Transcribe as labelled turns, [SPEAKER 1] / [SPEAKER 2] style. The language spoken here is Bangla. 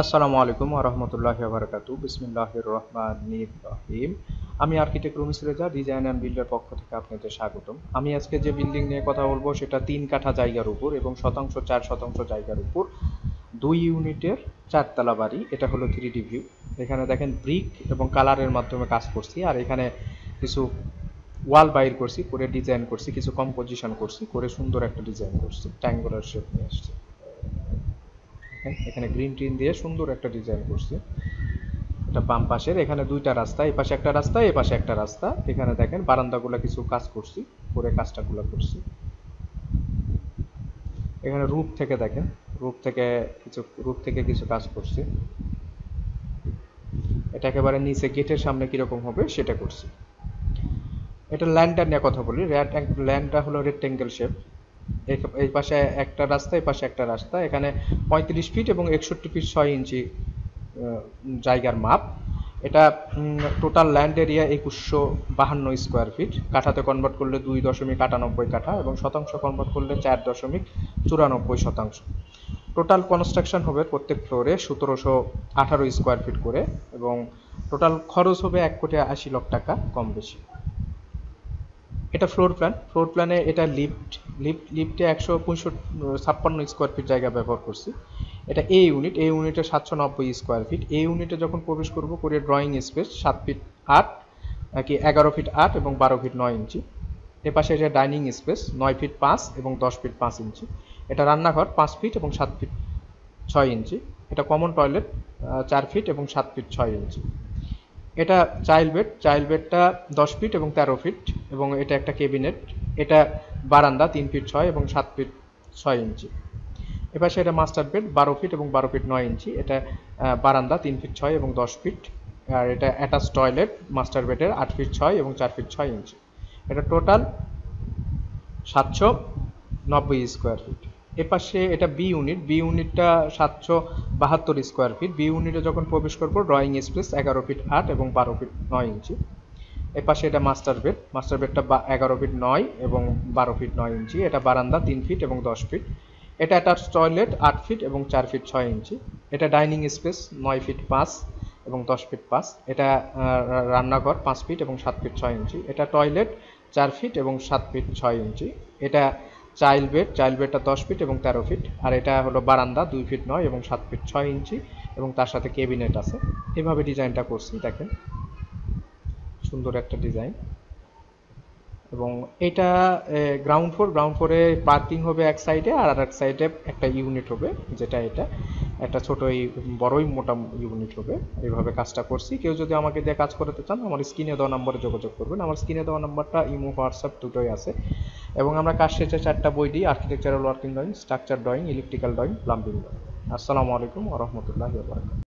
[SPEAKER 1] আসসালামু আলাইকুম ওয়া রাহমাতুল্লাহি ওয়া বারাকাতুহু। বিসমিল্লাহির রহমানির রহিম। আমি আর্কিটেক্ট রুমিস রেজা, ডিজাইন অ্যান্ড বিল্ডের পক্ষ থেকে আপনাদের স্বাগতম। আমি আজকে যে বিল্ডিং নিয়ে কথা বলবো সেটা ৩ কাঠা জায়গার উপর এবং শতাংশ ৪ শতাংশ জায়গার উপর ২ ইউনিটের ৪ তলা বাড়ি। এটা হলো 3D ভিউ। এখানে দেখেন ব্রিক এবং কালারের মাধ্যমে কাজ করছি, আর এখানে কিছু ওয়াল বাইর করছি, করে ডিজাইন করছি, কিছু কম্পোজিশন করছি, করে সুন্দর একটা ডিজাইন করছি, ট্রায়াঙ্গুলার শেপ নিয়ে আসছি। এখানে গ্রিন টিন দিয়ে সুন্দর একটা ডিজাইন করছি। এটা বাম পাশের, এখানে দুইটা রাস্তা, এই পাশে একটা রাস্তা, এই পাশে একটা রাস্তা। এখানে দেখেন বারান্দাগুলো কিছু কাজ করছি, করে কাজটাগুলো করছি। এখানে রূপ থেকে দেখেন, রূপ থেকে কিছু কাজ করছি। এটা একেবারে নিচে গেটের সামনে কিরকম হবে সেটা করছি। এটা ল্যান্ডটা নিয়ে কথা বলি। ল্যান্ডটা হলো রেক্টেঙ্গেল শেপ। এই পাশে একটা রাস্তা, এই পাশে একটা রাস্তা। এখানে ৩৫ ফিট এবং ৬১ ফিট ৬ ইঞ্চি জায়গার মাপ। এটা total land area ২১৫২ square feet. কাঠাতে কনভার্ট করলে ২.৯৮ কাঠা এবং শতাংশ কনভার্ট করলে ৪.৯৪ শতাংশ। টোটাল কনস্ট্রাকশন হবে প্রত্যেক ফ্লোরে ১৭১৮ স্কোয়ার ফিট করে, এবং টোটাল খরচ হবে ১,৮০,০০,০০০ টাকা কম বেশি। এটা ফ্লোর প্ল্যানে এটা লিফটে ১৫৬ স্কোয়ার ফিট জায়গা ব্যবহার করছি। এটা এ ইউনিটে ৭৯০ স্কোয়ার ফিট। এ ইউনিটে যখন প্রবেশ করব, করে ড্রয়িং স্পেস ৭ ফিট ৮ নাকি ১১ ফিট ৮ এবং ১২ ফিট ৯ ইঞ্চি। এ পাশে এটা ডাইনিং স্পেস ৯ ফিট ৫ এবং ১০ ফিট ৫ ইঞ্চি। এটা রান্নাঘর ৫ ফিট এবং ৭ ফিট ৬ ইঞ্চি। এটা কমন টয়লেট ৪ ফিট এবং ৭ ফিট ৬ ইঞ্চি। এটা চাইল্ড বেডটা ১০ ফিট এবং ১৩ ফিট, এবং এটা একটা ক্যাবিনেট। এটা বারান্দা ৩ ফিট ৬ এবং ৭ ফিট ৬ ইঞ্চি। এপাশে এটা মাস্টার বেড ১২ ফিট এবং ১২ ফিট ৯ ইঞ্চি। এটা বারান্দা ৩ ফিট ৬ এবং ১০ ফিট। আর এটা অ্যাটাচ টয়লেট মাস্টার বেডের ৮ ফিট ৬ এবং ৪ ফিট ৬ ইঞ্চি। এটা টোটাল ৭৯০ স্কোয়ার ফিট। এপাশে এটা বি ইউনিটটা ৭৭২ স্কোয়ার ফিট। বি ইউনিটে যখন প্রবেশ করবো, ড্রয়িং স্পেস ১১ ফিট ৮ এবং ১২ ফিট ৯ ইঞ্চি। এপাশে এটা মাস্টার বেডটা ১১ ফিট ৯ এবং ১২ ফিট ৯ ইঞ্চি। এটা বারান্দা ৩ ফিট এবং ১০ ফিট। এটা অ্যাটাচ টয়লেট ৮ ফিট এবং ৪ ফিট ৬ ইঞ্চি। এটা ডাইনিং স্পেস ৯ ফিট ৫ এবং ১০ ফিট ৫। এটা রান্নাঘর ৫ ফিট এবং ৭ ফিট ৬ ইঞ্চি। এটা টয়লেট ৪ ফিট এবং ৭ ফিট ৬ ইঞ্চি। এটা চাইল্ড বেডটা ১০ ফিট এবং ১৩ ফিট। আর এটা হলো বারান্দা ২ ফিট ৯ এবং ৭ ফিট ৬ ইঞ্চি, এবং তার সাথে ক্যাবিনেট আছে। এভাবে ডিজাইনটা করছি, দেখেন সুন্দর একটা ডিজাইন। এবং এটা গ্রাউন্ড ফ্লোরে পার্কিং হবে এক সাইডে, আর এক সাইডে একটা ইউনিট হবে, যেটা এটা একটা ছোটই বড়ই মোটা ইউনিট হবে। এইভাবে কাজটা করছি। কেউ যদি আমাকে দিয়ে কাজ করাতে চান, আমার স্ক্রিনে দেওয়া নম্বরে যোগাযোগ করবেন। আমার স্ক্রিনে দেওয়া নাম্বারটা ইমো, হোয়াটসঅ্যাপ দুটোই আছে। এবং আমরা কাজ শেষে 4টা বই দিই: architectural working drawing, structure drawing, electrical drawing, plumbing drawing. আসসালামু আলাইকুম ওয়া রাহমাতুল্লাহি ওয়া বারাকাতুহু।